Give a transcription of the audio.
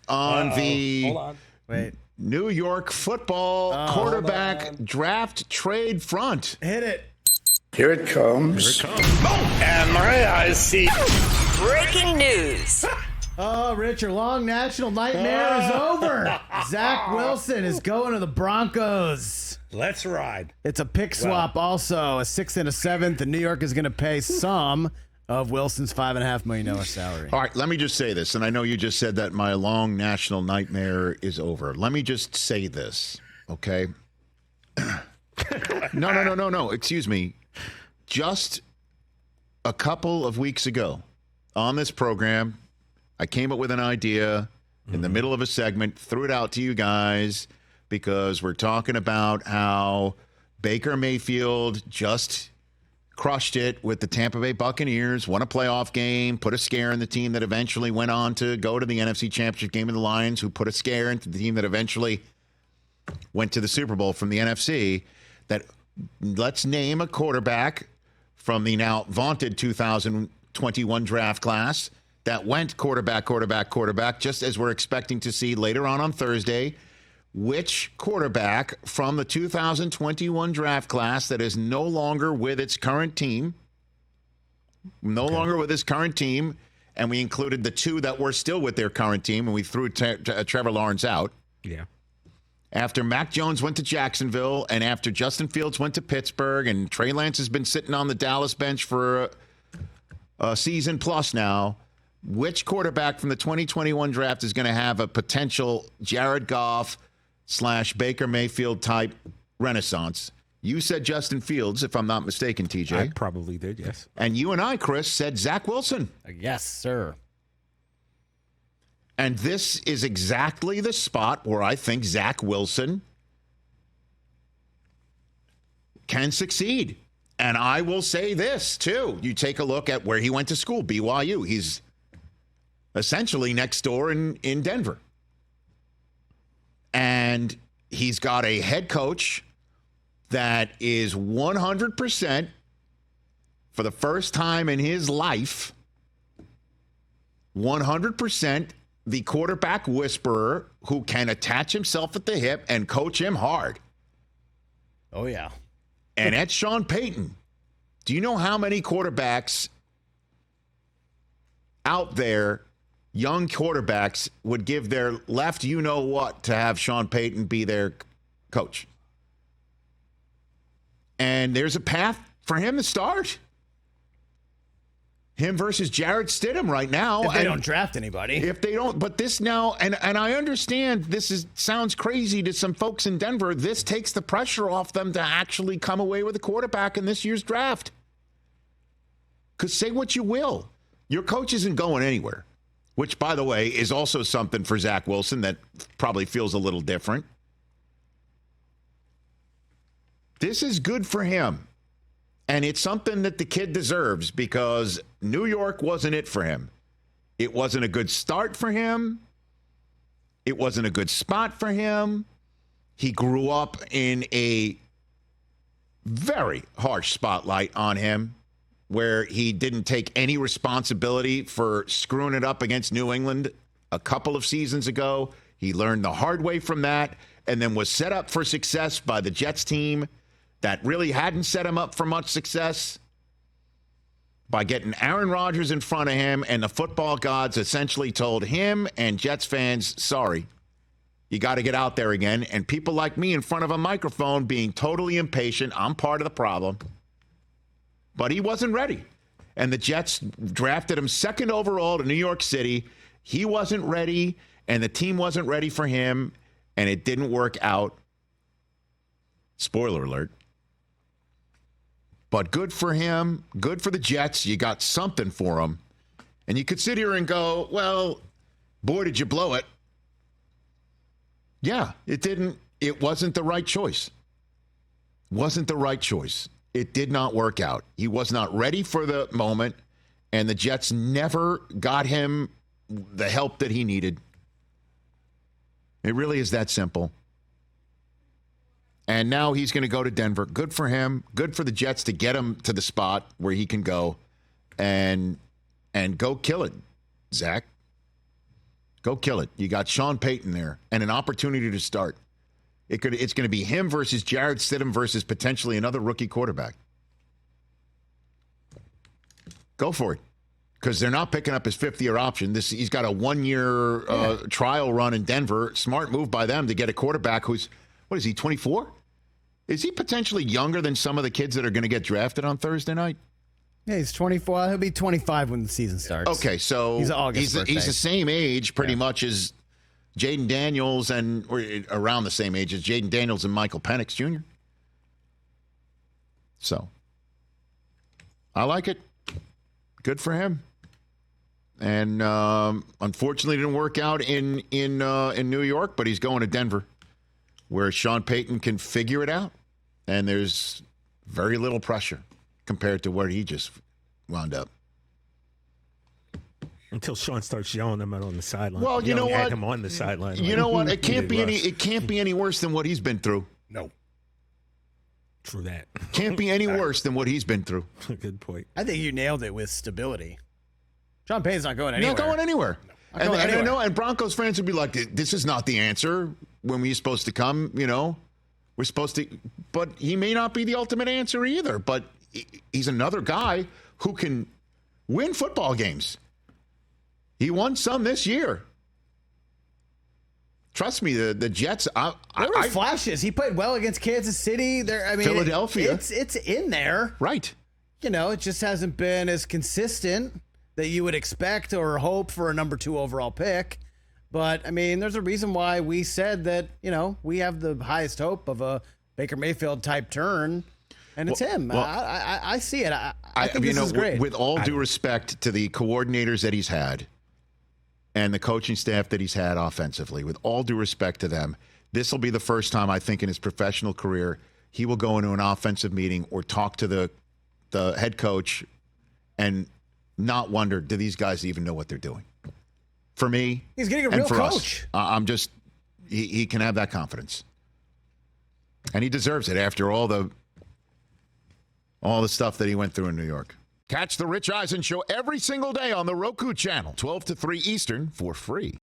on the Hold on. Wait. New York football quarterback draft trade front. Hit it. Here it comes. And my eyes see. Breaking news. Oh, Rich, your long national nightmare is over. Zach Wilson is going to the Broncos. Let's ride. It's a pick swap also, a 6th and a 7th, and New York is going to pay some of Wilson's $5.5 million salary. All right, let me just say this, and I know you just said that my long national nightmare is over. Let me just say this, okay? No. Excuse me. Just a couple of weeks ago on this program, I came up with an idea in the middle of a segment, threw it out to you guys because we're talking about how Baker Mayfield just crushed it with the Tampa Bay Buccaneers, won a playoff game, put a scare in the team that eventually went on to go to the NFC Championship game of the Lions, who put a scare into the team that eventually went to the Super Bowl from the NFC. That let's name a quarterback from the now vaunted 2021 draft class that went quarterback, just as we're expecting to see later on Thursday. Which quarterback from the 2021 draft class that is no longer with its current team, and we included the two that were still with their current team, and we threw Trevor Lawrence out. Yeah. After Mac Jones went to Jacksonville, and after Justin Fields went to Pittsburgh, and Trey Lance has been sitting on the Dallas bench for a season plus now, which quarterback from the 2021 draft is going to have a potential Jared Goff / Baker Mayfield type renaissance? You said Justin Fields, if I'm not mistaken, TJ. I probably did, yes. And you and I, Chris, said Zach Wilson. Yes, sir. And this is exactly the spot where I think Zach Wilson can succeed. And I will say this, too. You take a look at where he went to school, BYU. He's essentially next door in Denver. And he's got a head coach that is 100% for the first time in his life, 100% the quarterback whisperer who can attach himself at the hip and coach him hard. Oh, yeah. And that's Sean Payton. Do you know how many quarterbacks out there, young quarterbacks, would give their left you-know-what to have Sean Payton be their coach? And there's a path for him to start. Him versus Jarrett Stidham right now. If they don't draft anybody. If they don't, but this now, and I understand sounds crazy to some folks in Denver. This takes the pressure off them to actually come away with a quarterback in this year's draft. Because say what you will, your coach isn't going anywhere, which, by the way, is also something for Zach Wilson that probably feels a little different. This is good for him. And it's something that the kid deserves because New York wasn't it for him. It wasn't a good start for him. It wasn't a good spot for him. He grew up in a very harsh spotlight on him where he didn't take any responsibility for screwing it up against New England a couple of seasons ago. He learned the hard way from that and then was set up for success by the Jets team that really hadn't set him up for much success by getting Aaron Rodgers in front of him, and the football gods essentially told him and Jets fans, sorry, you got to get out there again. And people like me in front of a microphone being totally impatient, I'm part of the problem. But he wasn't ready. And the Jets drafted him second overall to New York City. He wasn't ready, and the team wasn't ready for him, and it didn't work out. Spoiler alert. But good for him, good for the Jets. You got something for him. And you could sit here and go, well, boy, did you blow it. Yeah, it wasn't the right choice. Wasn't the right choice. It did not work out. He was not ready for the moment, and the Jets never got him the help that he needed. It really is that simple. And now he's going to go to Denver. Good for him. Good for the Jets to get him to the spot where he can go and go kill it, Zach. Go kill it. You got Sean Payton there and an opportunity to start. It's going to be him versus Jarrett Stidham versus potentially another rookie quarterback. Go for it. Because they're not picking up his fifth-year option. He's got a one-year trial run in Denver. Smart move by them to get a quarterback who's, what is he, 24? Is he potentially younger than some of the kids that are going to get drafted on Thursday night? Yeah, he's 24. He'll be 25 when the season starts. Okay, so he's the same age pretty much as Jaden Daniels or around the same age as Jaden Daniels and Michael Penix Jr. So, I like it. Good for him. And unfortunately, it didn't work out in New York, but he's going to Denver, where Sean Payton can figure it out, and there's very little pressure compared to where he just wound up. Until Sean starts yelling him out on the sideline. Well, you know what? At him on the sideline. You know what? It can't be any worse than what he's been through. No. True that. Can't be any worse than what he's been through. Good point. I think you nailed it with stability. Sean Payton's not going anywhere. Not going anywhere. Not going anywhere. I know, and Broncos fans would be like, this is not the answer. When we're supposed to come, we're supposed to. But he may not be the ultimate answer either. But he's another guy who can win football games. He won some this year. Trust me, the Jets. There were flashes. He played well against Kansas City. Philadelphia. It's in there. Right. It just hasn't been as consistent that you would expect or hope for a number 2 overall pick. But, there's a reason why we said that, we have the highest hope of a Baker Mayfield type turn, and it's him. Well, I see it. I think this is great. With all due respect to the coordinators that he's had and the coaching staff that he's had offensively, with all due respect to them, this will be the first time I think in his professional career he will go into an offensive meeting or talk to the head coach and not wonder, do these guys even know what they're doing? For me, he's getting a real coach. He can have that confidence. And he deserves it after all the stuff that he went through in New York. Catch the Rich Eisen Show every single day on the Roku channel, 12 to 3 Eastern, for free.